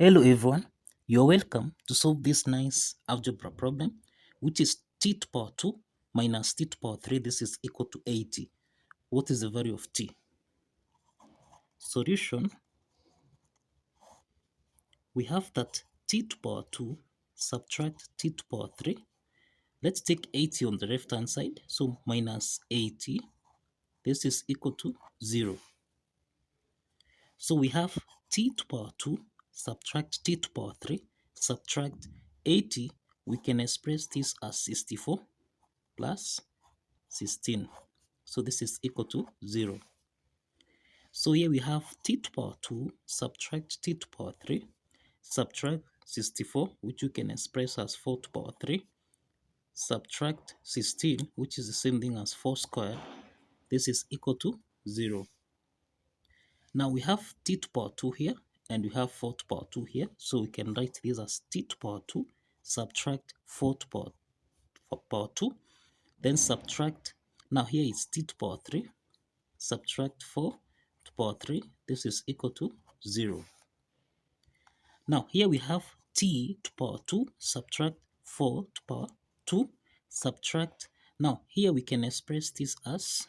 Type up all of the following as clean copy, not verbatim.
Hello everyone, you're welcome to solve this nice algebra problem, which is t to power 2 minus t to power 3. This is equal to 80. What is the value of t? Solution, we have that t to power 2 subtract t to power 3. Let's take 80 on the left hand side, so minus 80. This is equal to 0. So we have t to power 2 subtract t to power 3 subtract 80. We can express this as 64 plus 16. So this is equal to 0. So here we have t to power 2 subtract t to power 3 subtract 64, which you can express as 4 to power 3 subtract 16, which is the same thing as 4 squared. This is equal to 0. Now we have t to power 2 here and we have 4 to power 2 here. So we can write this as t to power 2 subtract 4 to power 2. Then subtract, now here is t to power 3 subtract 4 to power 3. This is equal to 0. Now here we have t to power 2 subtract 4 to power 2 subtract. Now here we can express this as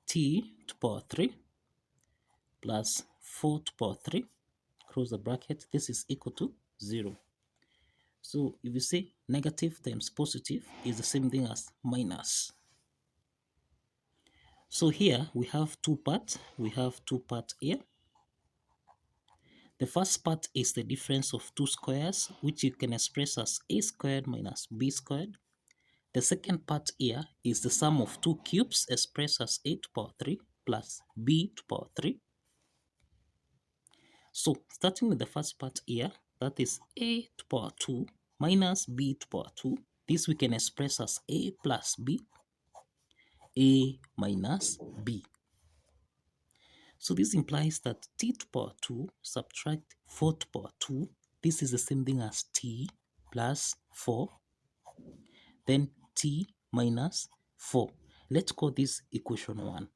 t to power 3 plus 4 to power 3, close the bracket. This is equal to 0. So if you say negative times positive is the same thing as minus. So here we have two parts. We have two parts here. The first part is the difference of two squares, which you can express as a squared minus b squared. The second part here is the sum of two cubes expressed as a to power 3 plus b to power 3. So starting with the first part here, that is a to power 2 minus b to power 2. This we can express as a plus b, a minus b. So this implies that t to power 2 subtract 4 to power 2. This is the same thing as t plus 4. Then t minus 4. Let's call this equation 1.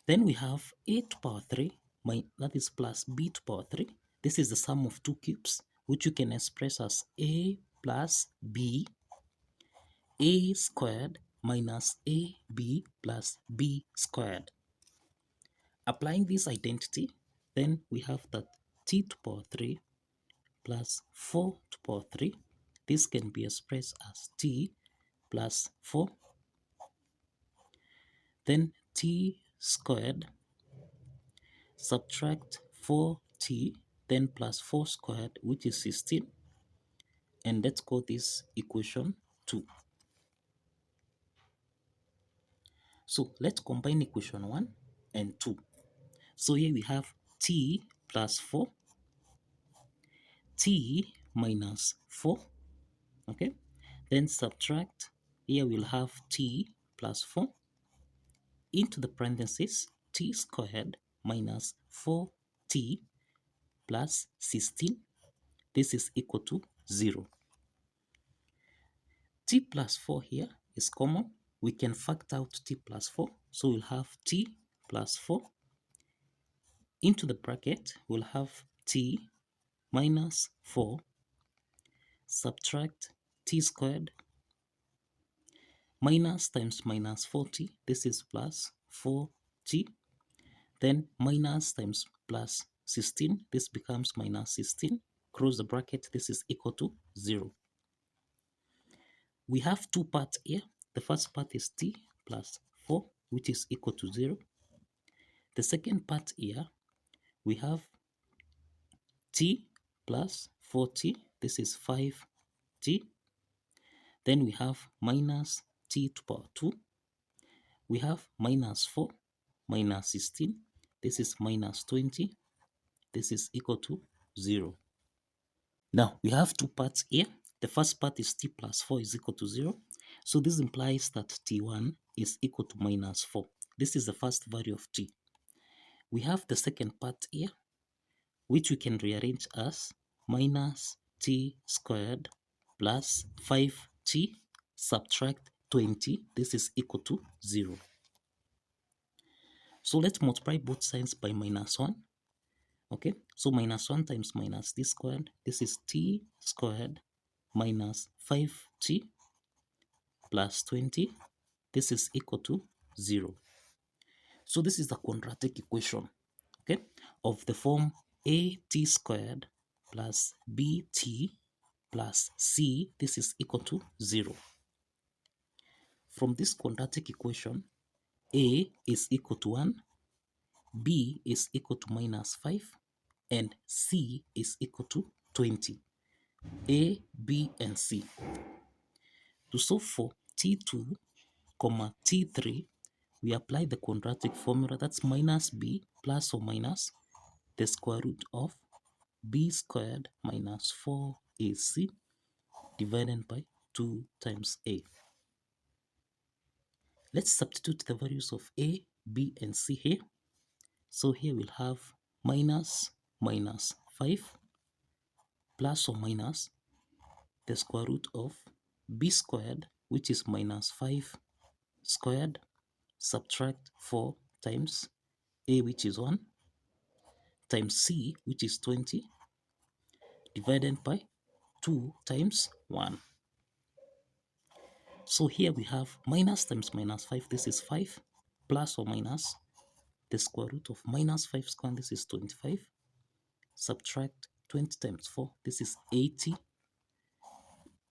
Then we have a to power 3, that is plus b to power 3. This is the sum of two cubes, which you can express as a plus b, a squared minus ab plus b squared. Applying this identity, then we have that t to power 3 plus 4 to power 3. This can be expressed as t plus 4. Then t squared subtract 4t, then plus 4 squared, which is 16. And let's call this equation 2. So let's combine equation 1 and 2. So here we have t plus 4, t minus 4, okay? Then subtract, here we'll have t plus 4 into the parentheses, t squared minus 4t plus 16. This is equal to 0. T plus 4 here is common. We can factor out t plus 4. So we'll have t plus 4. Into the bracket, we'll have t minus 4 subtract t squared minus times minus 4t. This is plus 4t. Then minus times plus 16. This becomes minus 16. Close the bracket. This is equal to 0. We have two parts here. The first part is t plus 4, which is equal to 0. The second part here, we have t plus 4t. This is 5t. Then we have minus t to power 2. We have minus 4 minus 16. This is minus 20. This is equal to 0. Now we have two parts here. The first part is t plus 4 is equal to 0. So this implies that t1 is equal to minus 4. This is the first value of t. We have the second part here, which we can rearrange as minus t squared plus 5t subtract 20. This is equal to 0. So let's multiply both sides by minus 1. Okay, so minus 1 times minus t squared, this is t squared minus 5t plus 20, this is equal to 0. So this is the quadratic equation, okay, of the form at squared plus bt plus c, this is equal to 0. From this quadratic equation, a is equal to 1, b is equal to minus 5, and c is equal to 20. A, B, and C. To solve for T2, T3, we apply the quadratic formula, that's minus B plus or minus the square root of B squared minus 4AC divided by 2 times A. Let's substitute the values of A, B, and C here. So here we'll have minus 5 plus or minus the square root of b squared, which is minus 5 squared, subtract 4 times a, which is 1, times c, which is 20, divided by 2 times 1. So here we have minus times minus 5, this is 5, plus or minus the square root of minus 5 squared, this is 25, subtract 20 times 4, this is 80,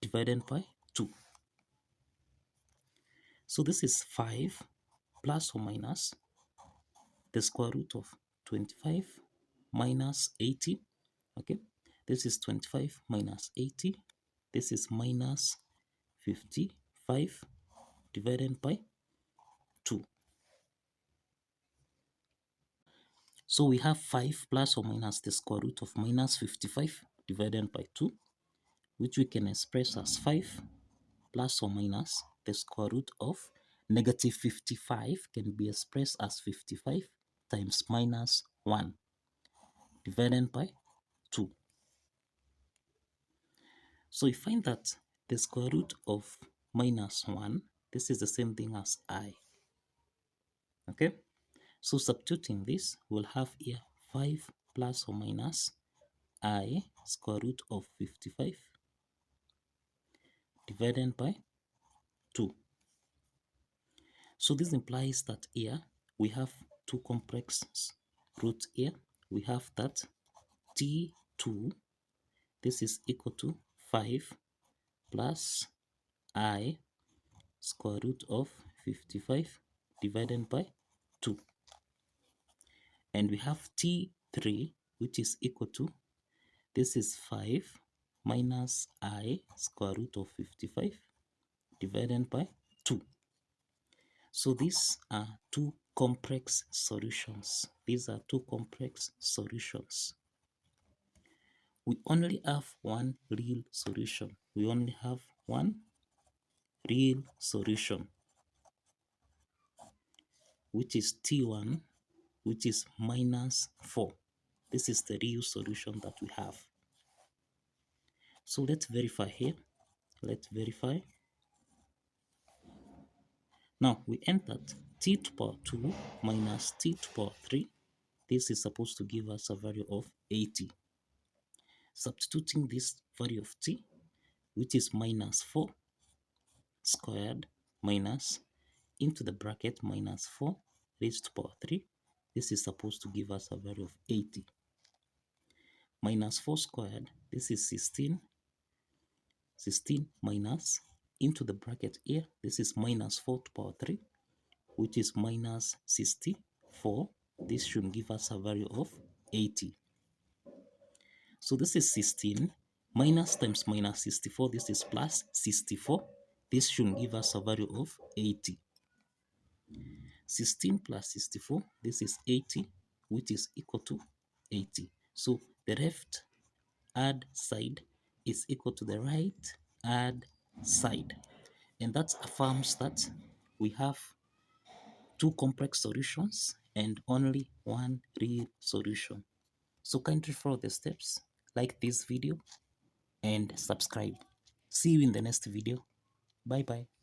divided by 2. So this is 5 plus or minus the square root of 25 minus 80. Okay, this is 25 minus 80. This is minus 55 divided by 2. So we have 5 plus or minus the square root of minus 55 divided by 2, which we can express as 5 plus or minus the square root of negative 55 can be expressed as 55 times minus 1 divided by 2. So we find that the square root of minus 1, this is the same thing as I. Okay, so substituting this, we'll have here 5 plus or minus I square root of 55 divided by 2. So this implies that here we have two complex roots here. We have that t2, this is equal to 5 plus I square root of 55 divided by 2. And we have t3, which is equal to, this is 5 minus I square root of 55 divided by 2. So these are two complex solutions. These are two complex solutions. We only have one real solution. We only have one real solution, which is T1, which is minus 4. This is the real solution that we have. So let's verify here. Let's verify. Now we entered t to power 2 minus t to power 3. This is supposed to give us a value of 80. Substituting this value of t, which is minus 4 squared minus into the bracket minus 4 raised to power 3. This is supposed to give us a value of 80. Minus 4 squared, this is 16. 16 minus into the bracket here, this is minus 4 to power 3, which is minus 64. This should give us a value of 80. So this is 16 minus times minus 64. This is plus 64. This should give us a value of 80. 16 plus 64, this is 80, which is equal to 80. So the left hand side is equal to the right hand side. And that affirms that we have two complex solutions and only one real solution. So kindly follow the steps, like this video, and subscribe. See you in the next video. Bye bye.